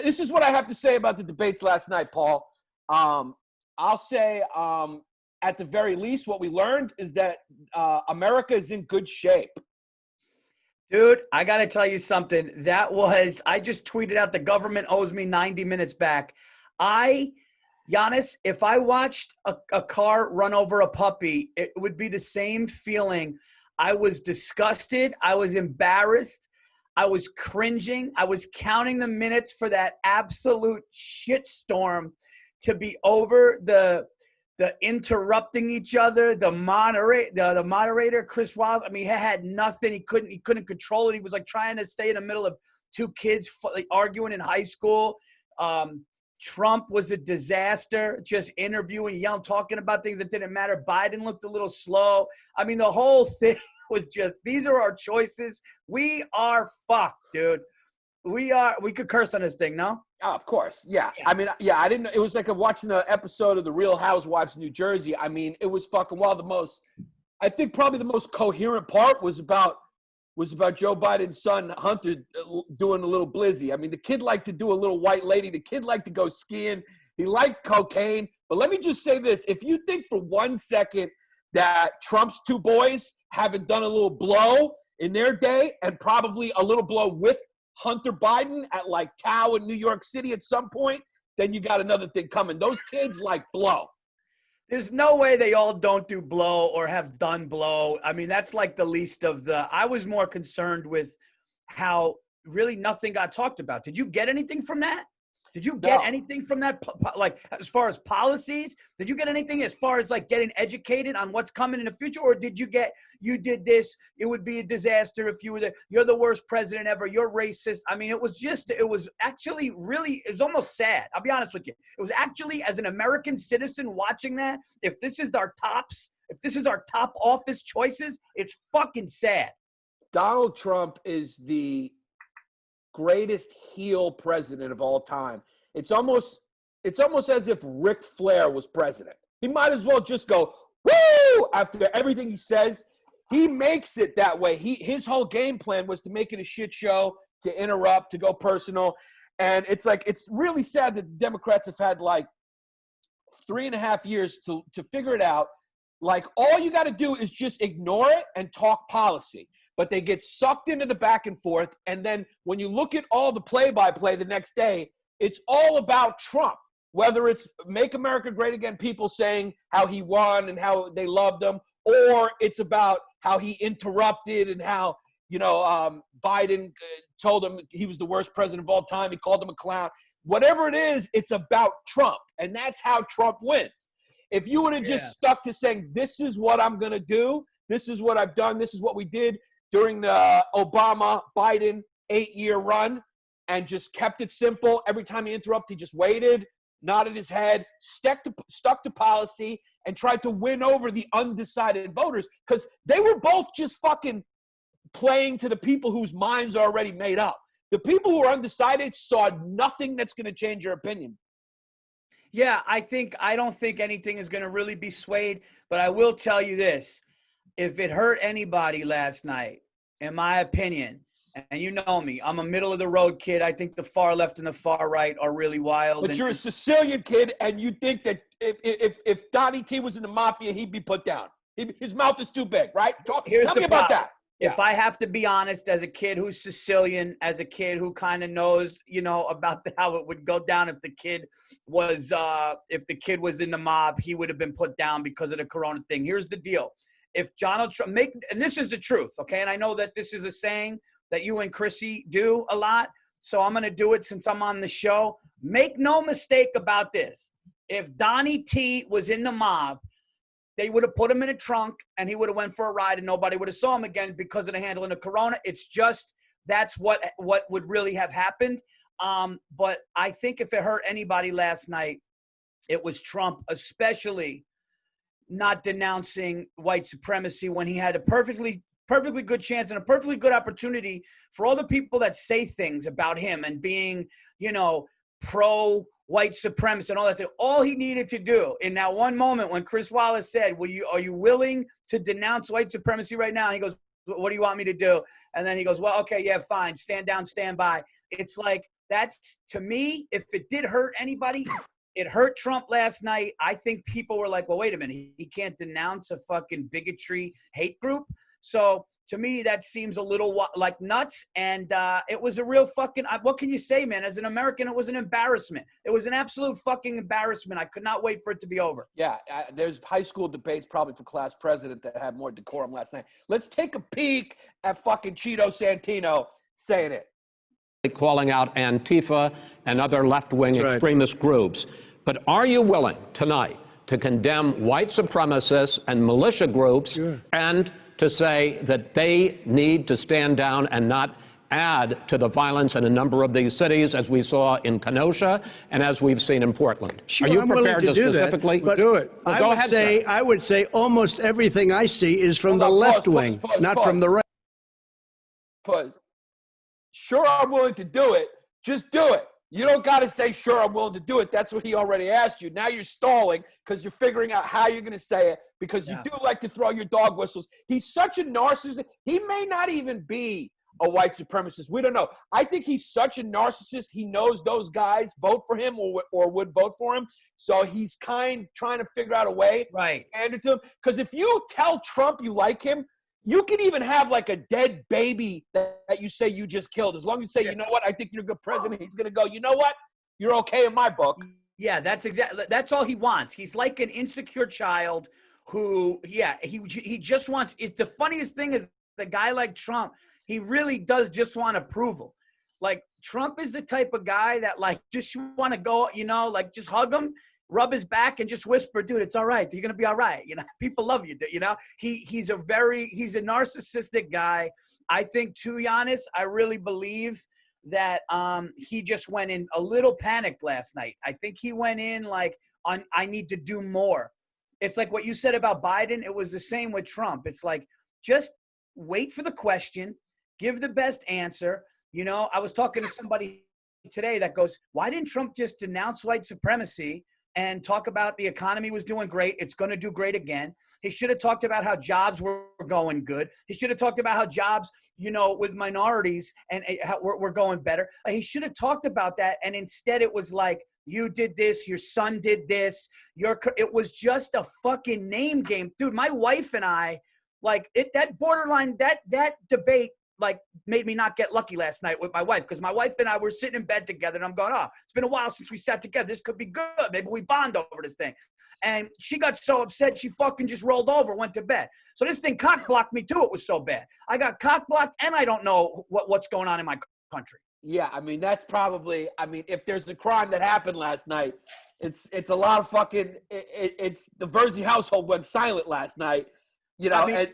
this is what I have to say about the debates last night, Paul. I'll say at the very least, what we learned is that America is in good shape. Dude, I got to tell you something. I just tweeted out the government owes me 90 minutes back. Yannis, if I watched a car run over a puppy, it would be the same feeling. I was disgusted. I was embarrassed. I was cringing. I was counting the minutes for that absolute shitstorm to be over. The interrupting each other, the moderator, Chris Wiles. I mean, he had nothing. He couldn't control it. He was like trying to stay in the middle of two kids arguing in high school. Trump was a disaster, just interviewing, yelling, talking about things that didn't matter. Biden looked a little slow. I mean, the whole thing was just, these are our choices. We are fucked, dude. We could curse on this thing, no? Oh, of course. Yeah. I mean, yeah, I didn't know. It was like watching an episode of The Real Housewives of New Jersey. I mean, it was fucking wild. I think probably the most coherent part was about Joe Biden's son, Hunter, doing a little blizzy. I mean, the kid liked to do a little white lady. The kid liked to go skiing. He liked cocaine. But let me just say this. If you think for 1 second that Trump's two boys haven't done a little blow in their day and probably a little blow with Hunter Biden at like Tao in New York City at some point, then you got another thing coming. Those kids like blow. There's no way they all don't do blow or have done blow. I mean, that's like the least of I was more concerned with how really nothing got talked about. Did you get anything from that? Did you get anything from that, like, as far as policies? Did you get anything as far as, like, getting educated on what's coming in the future? Or did you did this, it would be a disaster if you were there, you're the worst president ever, you're racist? I mean, it was actually really, it was almost sad. I'll be honest with you. It was actually, as an American citizen watching that, if this is our top office choices, it's fucking sad. Donald Trump is the greatest heel president of all time. It's almost as if Ric Flair was president. He might as well just go, woo, after everything he says. He makes it that way. His whole game plan was to make it a shit show, to interrupt, to go personal. And it's like, it's really sad that the Democrats have had like 3.5 years to figure it out. Like, all you got to do is just ignore it and talk policy. But they get sucked into the back and forth. And then when you look at all the play-by-play the next day, it's all about Trump. Whether it's Make America Great Again, people saying how he won and how they loved him, or it's about how he interrupted and how, Biden told him he was the worst president of all time. He called him a clown. Whatever it is, it's about Trump. And that's how Trump wins. If you would have just stuck to saying, this is what I'm going to do, this is what I've done, this is what we did during the Obama-Biden 8-year run, and just kept it simple. Every time he interrupted, he just waited, nodded his head, stuck to policy, and tried to win over the undecided voters, because they were both just fucking playing to the people whose minds are already made up. The people who are undecided saw nothing that's going to change your opinion. Yeah, I don't think anything is going to really be swayed, but I will tell you this. If it hurt anybody last night, in my opinion, and you know me, I'm a middle-of-the-road kid. I think the far left and the far right are really wild. But you're a Sicilian kid, and you think that if Donnie T was in the mafia, he'd be put down. His mouth is too big, right? Tell me about that. If I have to be honest, as a kid who's Sicilian, as a kid who kind of knows, about how it would go down if the kid was in the mob, he would have been put down because of the Corona thing. Here's the deal. If Donald Trump and this is the truth, okay? And I know that this is a saying that you and Chrissy do a lot, so I'm going to do it since I'm on the show. Make no mistake about this. If Donnie T was in the mob, they would have put him in a trunk and he would have went for a ride and nobody would have saw him again because of the handling of Corona. It's just, that's what would really have happened. But I think if it hurt anybody last night, it was Trump, especially not denouncing white supremacy when he had a perfectly good chance and a perfectly good opportunity for all the people that say things about him and being, pro white supremacy and all that. All he needed to do in that one moment when Chris Wallace said, are you willing to denounce white supremacy right now? And he goes, what do you want me to do? And then he goes, well, okay, yeah, fine. Stand down, stand by. It's like That's, to me, if it did hurt anybody, it hurt Trump last night. I think people were like, well, wait a minute. He can't denounce a fucking bigotry hate group. So to me, that seems a little like nuts. And it was a real fucking, what can you say, man? As an American, it was an embarrassment. It was an absolute fucking embarrassment. I could not wait for it to be over. Yeah, there's high school debates probably for class president that had more decorum last night. Let's take a peek at fucking Cheeto Santino saying it. Calling out Antifa and other left-wing extremist groups. But are you willing tonight to condemn white supremacists and militia groups and to say that they need to stand down and not add to the violence in a number of these cities, as we saw in Kenosha and as we've seen in Portland? Sure, are you I'm prepared willing to do specifically that, but do it? Well, go ahead, sir. I would say almost everything I see is from the left wing, not from the right. Sure, I'm willing to do it. Just do it. You don't got to say, sure, I'm willing to do it. That's what he already asked you. Now you're stalling because you're figuring out how you're going to say it because you do like to throw your dog whistles. He's such a narcissist. He may not even be a white supremacist. We don't know. I think he's such a narcissist. He knows those guys vote for him or would vote for him. So he's trying to figure out a way to hand it to him. Because if you tell Trump you like him, you can even have like a dead baby that you say you just killed. As long as you say, you know what, I think you're a good president, he's going to go, you know what, you're okay in my book. Yeah, that's all he wants. He's like an insecure child who, he just wants, the funniest thing is the guy like Trump, he really does just want approval. Like Trump is the type of guy that like just want to go, like just hug him, rub his back and just whisper, dude, it's all right. You're going to be all right. People love you. He's a narcissistic guy. I think too, Yannis, I really believe that he just went in a little panicked last night. I think he went in like I need to do more. It's like what you said about Biden. It was the same with Trump. It's like, just wait for the question, give the best answer. I was talking to somebody today that goes, why didn't Trump just denounce white supremacy and talk about the economy was doing great? It's going to do great again. He should have talked about how jobs were going good. He should have talked about how jobs, with minorities and how we're going better. He should have talked about that. And instead it was like, you did this, your son did this. It was just a fucking name game. Dude, my wife and I, that borderline, that debate, made me not get lucky last night with my wife, because my wife and I were sitting in bed together and I'm going, it's been a while since we sat together. This could be good. Maybe we bond over this thing. And she got so upset, she fucking just rolled over, went to bed. So this thing cock blocked me too. It was so bad. I got cock blocked and I don't know what's going on in my country. Yeah, that's probably, if there's a crime that happened last night, it's a lot of fucking, it's the Virzi household went silent last night, Yeah,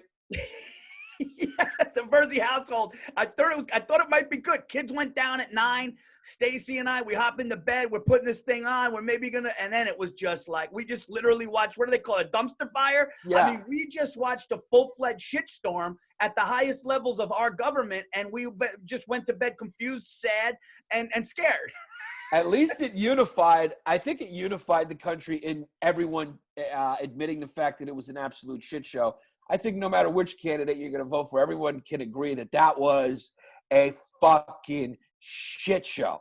the Virzi household. I thought it might be good. Kids went down at 9. Stacy and I, we hop into bed. We're putting this thing on. We're maybe gonna, and then it was just like we just literally watched. What do they call it? A dumpster fire? Yeah. We just watched a full-fledged shitstorm at the highest levels of our government, and we just went to bed confused, sad, and scared. At least it unified. I think it unified the country in everyone admitting the fact that it was an absolute shit show. I think no matter which candidate you're going to vote for, everyone can agree that was a fucking shit show.